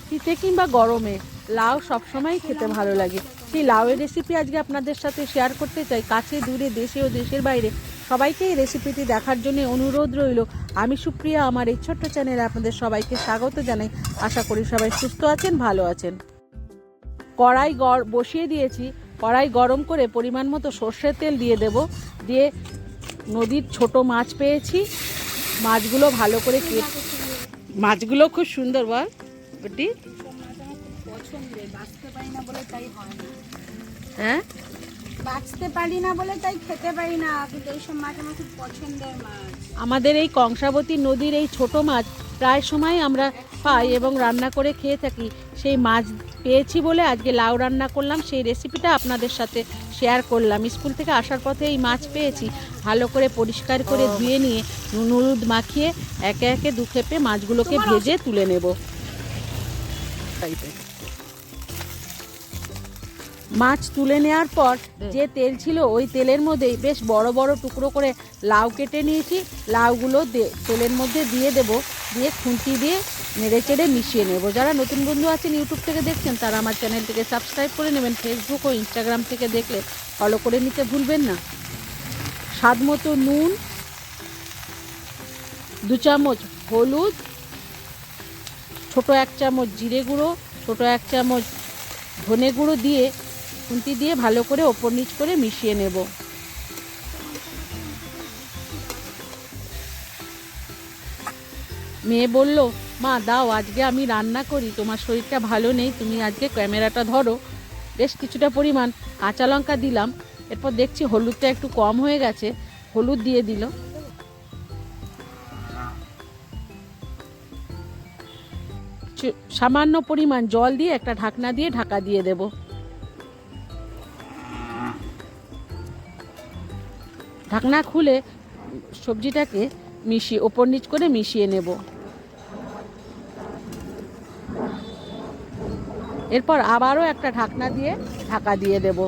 শীতে কিংবা গরমে লাউ সবসময় খেতে ভালো লাগে। সেই লাউয়ের রেসিপি আজকে আপনাদের সাথে শেয়ার করতে চাই। কাছে দূরে দেশে ও দেশের বাইরে সবাইকে এই রেসিপিটি দেখার জন্য অনুরোধ রইল। আমি সুপ্রিয়া, আমার এই ছোট্ট চ্যানেলে আপনাদের সবাইকে স্বাগত জানাই। আশা করি সবাই সুস্থ আছেন, ভালো আছেন। কড়াই বসিয়ে দিয়েছি। কড়াই গরম করে পরিমাণ মতো সর্ষের তেল দিয়ে দেব। দিয়ে নদীর ছোট মাছ পেয়েছি, মাছগুলো ভালো করে মাছগুলো খুব সুন্দর বল ওটি। হ্যাঁ, বাঁচতে পারি না বলে তাই খেতে পারি না, কিন্তু এইসব মাছ আমার খুব পছন্দের মাছ। আমাদের এই কংসাবতী নদীর এই ছোট মাছ প্রায় সময় আমরা পাই এবং রান্না করে খেয়ে থাকি। সেই মাছ পেয়েছি বলে আজকে লাউ রান্না করলাম, সেই রেসিপিটা আপনাদের সাথে শেয়ার করলাম। স্কুল থেকে আসার পথে এই মাছ পেয়েছি, ভালো করে পরিষ্কার করে ধুয়ে নিয়ে নুন হলুদ মাখিয়ে একে একে দু খেপে মাছগুলোকে ভেজে তুলে নেব। মাছ তুলে নেওয়ার পর যে তেল ছিল ওই তেলের মধ্যেই বেশ বড় বড় টুকরো করে লাউ কেটে নিয়েছি। লাউগুলো তেলের মধ্যে দিয়ে দেব, দিয়ে খুন্তি দিয়ে নেড়ে চেড়ে মিশিয়ে নেব। যারা নতুন বন্ধু আছেন ইউটিউব থেকে দেখছেন তারা আমার চ্যানেলটিকে সাবস্ক্রাইব করে নেবেন। ফেসবুক ও ইনস্টাগ্রাম থেকে দেখলে ফলো করে নিতে ভুলবেন না। স্বাদ মতো নুন, 2 চামচ হলুদ, ছোট 1 চামচ জিরে গুঁড়ো, ছোট 1 চামচ ধনে গুঁড়ো দিয়ে খুন্তি দিয়ে ভালো করে ওপর নিচ করে মিশিয়ে নেব। মেয়ে বলল, মা দাও আজকে আমি রান্না করি, তোমার শরীরটা ভালো নেই, তুমি আজকে ক্যামেরাটা ধরো। বেশ কিছুটা পরিমাণ কাঁচা লঙ্কা দিলাম। এরপর দেখছি হলুদটা একটু কম হয়ে গেছে, হলুদ দিয়ে দিল। সামান্য পরিমাণ জল দিয়ে একটা ঢাকনা দিয়ে ঢাকা দিয়ে দেব। ঢাকনা খুলে সবজিটাকে ওপর নিচ করে মিশিয়ে নেব। এরপর আবারও একটা ঢাকনা দিয়ে ঢাকা দিয়ে দেব।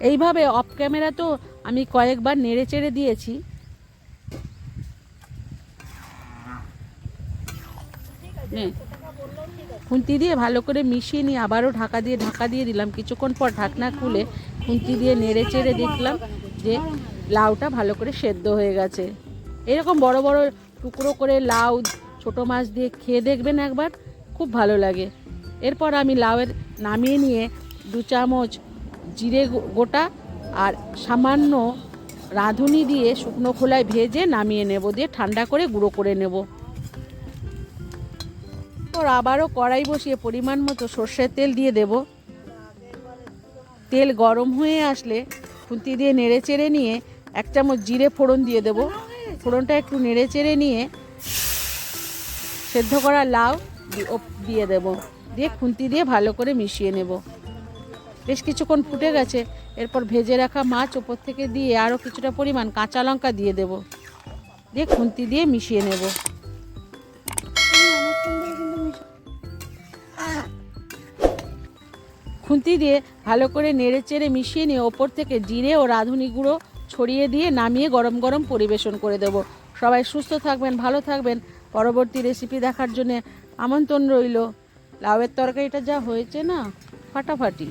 এইভাবে অফ ক্যামেরা তো আমি কয়েকবার নেড়ে চেড়ে দিয়েছি। খুন্তি দিয়ে ভালো করে মিশিয়ে নিয়ে আবারও ঢাকা দিয়ে দিলাম। কিছুক্ষণ পর ঢাকনা খুলে খুন্তি দিয়ে নেড়ে চেড়ে দেখলাম যে লাউটা ভালো করে সেদ্ধ হয়ে গেছে। এরকম বড় বড় টুকরো করে লাউ ছোট মাছ দিয়ে খেয়ে দেখবেন একবার, খুব ভালো লাগে। এরপর আমি লাউয়ের নামিয়ে নিয়ে 2 চামচ জিরে গোটা আর সামান্য রাঁধুনি দিয়ে শুকনো খোলায় ভেজে নামিয়ে নেব, দিয়ে ঠান্ডা করে গুঁড়ো করে নেব। আবারও কড়াই বসিয়ে পরিমাণ মতো সর্ষের তেল দিয়ে দেব। তেল গরম হয়ে আসলে খুন্তি দিয়ে নেড়ে চেড়ে নিয়ে 1 চামচ জিরে ফোড়ন দিয়ে দেব। ফোড়নটা একটু নেড়ে চেড়ে নিয়ে সেদ্ধ করা লাউ দিয়ে দেব, দিয়ে খুন্তি দিয়ে ভালো করে মিশিয়ে নেব। বেশ কিছুক্ষণ ফুটে গেছে। এরপর ভেজে রাখা মাছ ওপর থেকে দিয়ে আরও কিছুটা পরিমাণ কাঁচা লঙ্কা দিয়ে দেব, দিয়ে খুন্তি দিয়ে মিশিয়ে নেব। খুন্তি দিয়ে ভালো করে নেড়ে চেড়ে মিশিয়ে নিয়ে ওপর থেকে জিরে ও রাঁধুনি গুঁড়ো ছড়িয়ে দিয়ে নামিয়ে গরম গরম পরিবেশন করে দেব। সবাই সুস্থ থাকবেন, ভালো থাকবেন। পরবর্তী রেসিপি দেখার জন্য আমন্ত্রণ রইল। লাউয়ের তরকারিটা যা হয়েছে না, ফাটাফাটি।